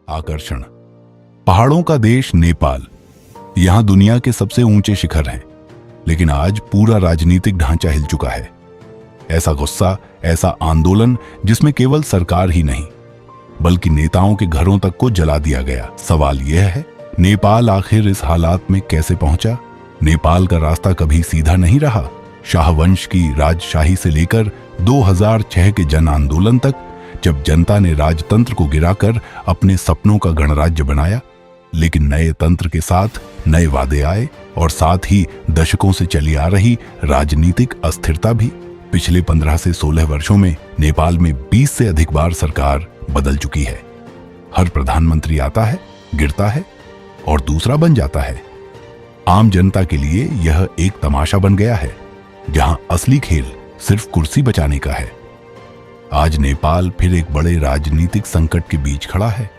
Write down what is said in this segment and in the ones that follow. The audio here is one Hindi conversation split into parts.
आकर्षण। पहाड़ों का देश नेपाल, यहां दुनिया के सबसे ऊंचे शिखर हैं, लेकिन आज पूरा राजनीतिक ढांचा हिल चुका है। ऐसा गुस्सा, ऐसा आंदोलन जिसमें केवल सरकार ही नहीं बल्कि नेताओं के घरों तक को जला दिया गया। सवाल यह है, नेपाल आखिर इस हालात में कैसे पहुंचा? नेपाल का रास्ता कभी सीधा नहीं रहा। शाहवंश की राजशाही से लेकर 2006 के जन आंदोलन तक, जब जनता ने राजतंत्र को गिराकर अपने सपनों का गणराज्य बनाया, लेकिन नए तंत्र के साथ नए वादे आए और साथ ही दशकों से चली आ रही राजनीतिक अस्थिरता भी। पिछले 15 से 16 वर्षों में नेपाल में 20 से अधिक बार सरकार बदल चुकी है। हर प्रधानमंत्री आता है, गिरता है और दूसरा बन जाता है। आम जनता के लिए यह एक तमाशा बन गया है, जहां असली खेल सिर्फ कुर्सी बचाने का है। आज नेपाल फिर एक बड़े राजनीतिक संकट के बीच खड़ा है।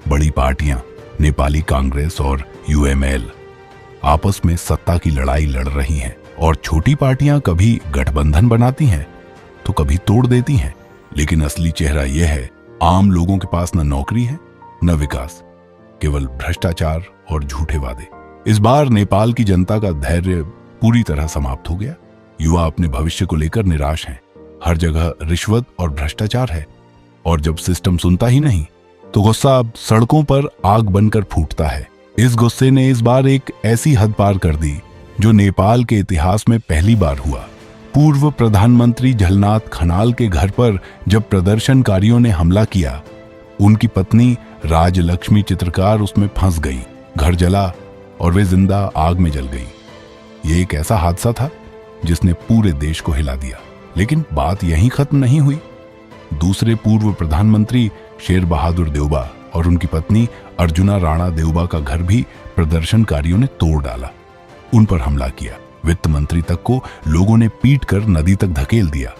बड़ी पार्टियां, नेपाली कांग्रेस और UML, आपस में सत्ता की लड़ाई लड़ रही हैं और छोटी पार्टियां कभी गठबंधन बनाती हैं तो कभी तोड़ देती हैं। लेकिन असली चेहरा यह है, आम लोगों के पास न नौकरी है न विकास, केवल भ्रष्टाचार और झूठे वादे। इस बार नेपाल की जनता का धैर्य पूरी तरह समाप्त हो गया। युवा अपने भविष्य को लेकर निराश हैं। हर जगह रिश्वत और भ्रष्टाचार है, और जब सिस्टम सुनता ही नहीं तो गुस्सा अब सड़कों पर आग बनकर फूटता है। इस गुस्से ने इस बार एक ऐसी हद पार कर दी जो नेपाल के इतिहास में पहली बार हुआ। पूर्व प्रधानमंत्री झलनाथ खनाल के घर पर जब प्रदर्शनकारियों ने हमला किया, उनकी पत्नी राजलक्ष्मी चित्रकार उसमें फंस गई। घर जला और वे जिंदा आग में जल गई। ये एक ऐसा हादसा था जिसने पूरे देश को हिला दिया। लेकिन बात यहीं खत्म नहीं हुई। दूसरे पूर्व प्रधानमंत्री शेर बहादुर देउबा और उनकी पत्नी अर्जुना राणा देउबा का घर भी प्रदर्शनकारियों ने तोड़ डाला, उन पर हमला किया। वित्त मंत्री तक को लोगों ने पीटकर नदी तक धकेल दिया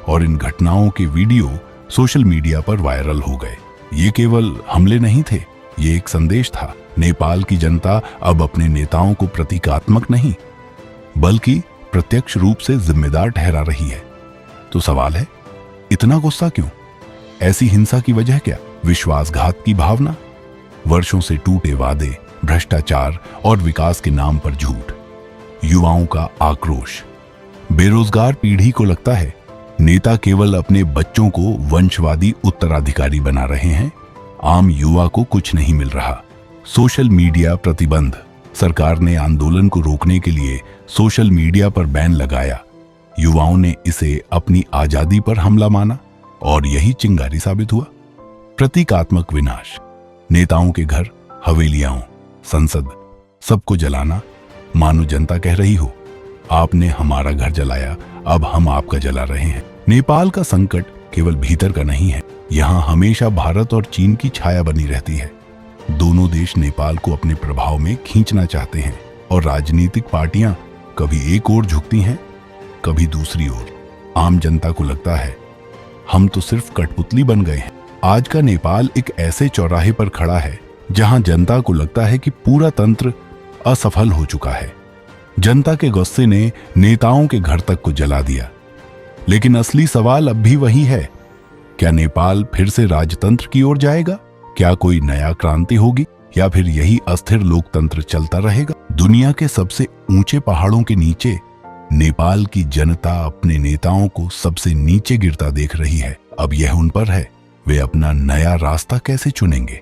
और इन घटनाओं के वीडियो सोशल मीडिया पर वायरल हो गए। ये केवल हमले नहीं थे, ये एक संदेश था। नेपाल की जनता अब अपने नेताओं को प्रतीकात्मक नहीं बल्कि प्रत्यक्ष रूप से जिम्मेदार ठहरा रही है। तो सवाल है, इतना गुस्सा क्यों? ऐसी हिंसा की वजह क्या? विश्वासघात की भावना, वर्षों से टूटे वादे, भ्रष्टाचार और विकास के नाम पर झूठ, युवाओं का आक्रोश। बेरोजगार पीढ़ी को लगता है नेता केवल अपने बच्चों को वंशवादी उत्तराधिकारी बना रहे हैं। आम युवा को कुछ नहीं मिल रहा। सोशल मीडिया प्रतिबंध। सरकार ने आंदोलन को रोकने के लिए सोशल मीडिया पर बैन लगाया। युवाओं ने इसे अपनी आजादी पर हमला माना और यही चिंगारी साबित हुआ। प्रतीकात्मक विनाश। नेताओं के घर, हवेलियां, संसद, सबको जलाना, मानो जनता कह रही हो, आपने हमारा घर जलाया, अब हम आपका जला रहे हैं। नेपाल का संकट केवल भीतर का नहीं है, यहाँ हमेशा भारत और चीन की छाया बनी रहती है। दोनों देश नेपाल को अपने प्रभाव में खींचना चाहते हैं और राजनीतिक पार्टियां कभी एक ओर झुकती हैं, कभी दूसरी ओर। आम जनता को लगता है हम तो सिर्फ कठपुतली बन गए हैं। आज का नेपाल एक ऐसे चौराहे पर खड़ा है जहां जनता को लगता है कि पूरा तंत्र असफल हो चुका है। जनता के गुस्से ने नेताओं के घर तक को जला दिया। लेकिन असली सवाल अब भी वही है, क्या नेपाल फिर से राजतंत्र की ओर जाएगा? क्या कोई नया क्रांति होगी या फिर यही अस्थिर लोकतंत्र चलता रहेगा? दुनिया के सबसे ऊंचे पहाड़ों के नीचे नेपाल की जनता अपने नेताओं को सबसे नीचे गिरता देख रही है। अब यह उन पर है, वे अपना नया रास्ता कैसे चुनेंगे।